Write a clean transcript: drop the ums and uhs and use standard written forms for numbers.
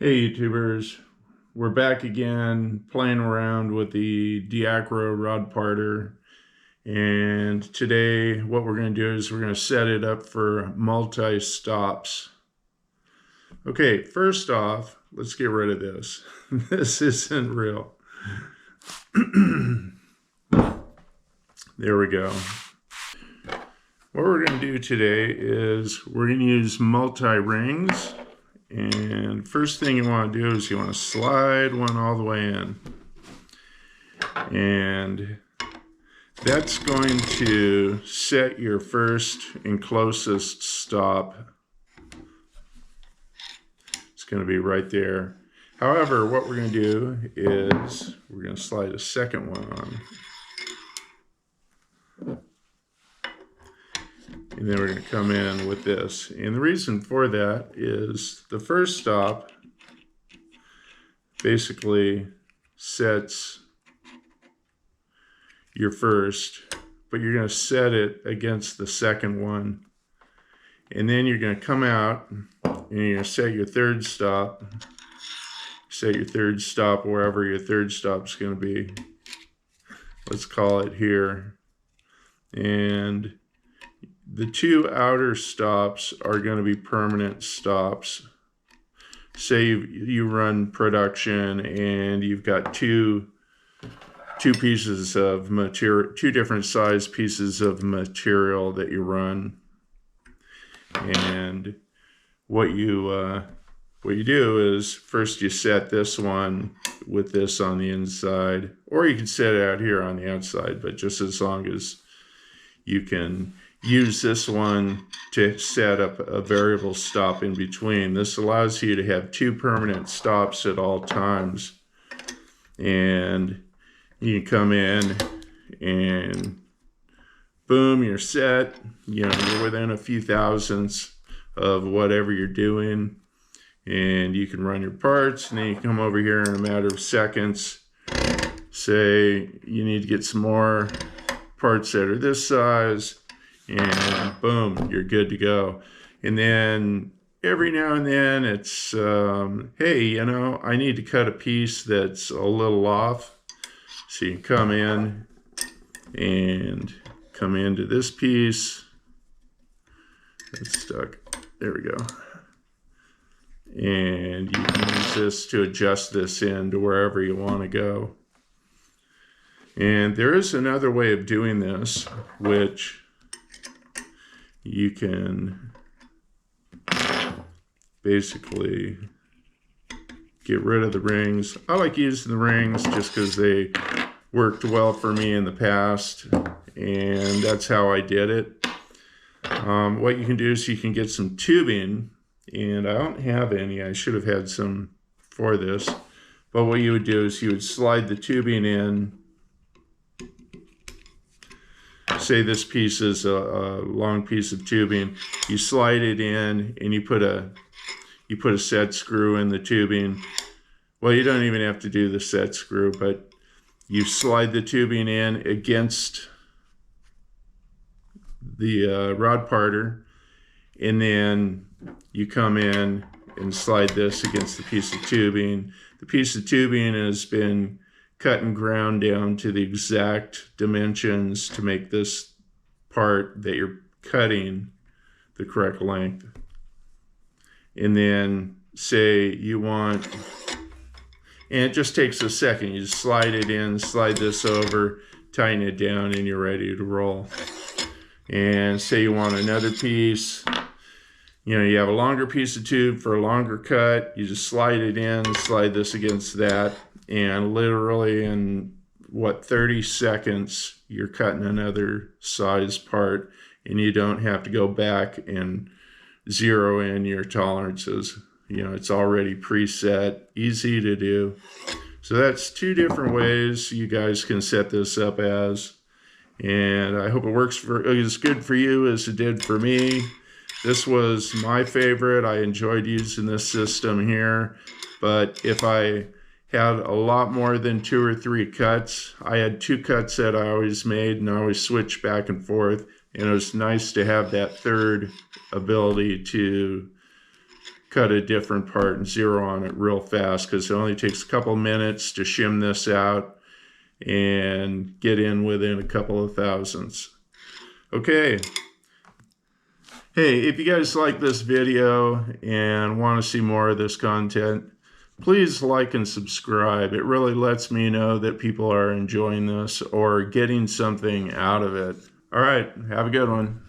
Hey YouTubers, we're back again playing around with the Di-Acro Rod Parter, and today what we're going to do is we're going to set it up for multi-stops. Okay, first off, let's get rid of this. This isn't real. There we go. What we're going to do today is we're going to use multi-rings. And first thing you want to do is you want to slide one all the way in. And that's going to set your first and closest stop. It's going to be right there. However, what we're going to do is we're going to slide a second one on. And then we're going to come in with this. And the reason for that is the first stop basically sets your first, but you're going to set it against the second one. And then you're going to come out and you're going to set your third stop. Set your third stop wherever your third stop is going to be. Let's call it here. And the two outer stops are going to be permanent stops. Say you run production and you've got two pieces of material, two different size pieces of material that you run. And what you do is first you set this one with this on the inside, or you can set it out here on the outside, but just as long as you can use this one to set up a variable stop in between. This allows you to have two permanent stops at all times. And you can come in and boom, you're set. You know, you're within a few thousandths of whatever you're doing. And you can run your parts, and then you come over here in a matter of seconds. Say you need to get some more parts that are this size. And boom, you're good to go. And then every now and then it's, hey, you know, I need to cut a piece that's a little off. So you come in and come into this piece. That's stuck. There we go. And you can use this to adjust this in to wherever you want to go. And there is another way of doing this, which you can basically get rid of the rings. I like using the rings just because they worked well for me in the past, and that's how I did it. What you can do is you can get some tubing, and I don't have any. I should have had some for this. But what you would do is you would slide the tubing in. Say this piece is a long piece of tubing. You slide it in and you put a set screw in the tubing. Well, you don't even have to do the set screw, but you slide the tubing in against the rod parter, and then you come in and slide this against the piece of tubing. The piece of tubing has been cut and ground down to the exact dimensions to make this part that you're cutting the correct length. And then say you want, and it just takes a second, you just slide it in, slide this over, tighten it down, and you're ready to roll. And say you want another piece, you know, you have a longer piece of tube for a longer cut, you just slide it in, slide this against that, and literally in, 30 seconds, you're cutting another size part, and you don't have to go back and zero in your tolerances. You know, it's already preset, easy to do. So that's two different ways you guys can set this up as. And I hope it works as good for you as it did for me. This was my favorite. I enjoyed using this system here. But if I had a lot more than 2 or 3 cuts. I had 2 cuts that I always made, and I always switched back and forth. And it was nice to have that third ability to cut a different part and zero on it real fast, because it only takes a couple minutes to shim this out and get in within a couple of thousandths. Okay. Hey, if you guys like this video and want to see more of this content, please like and subscribe. It really lets me know that people are enjoying this or getting something out of it. All right, have a good one.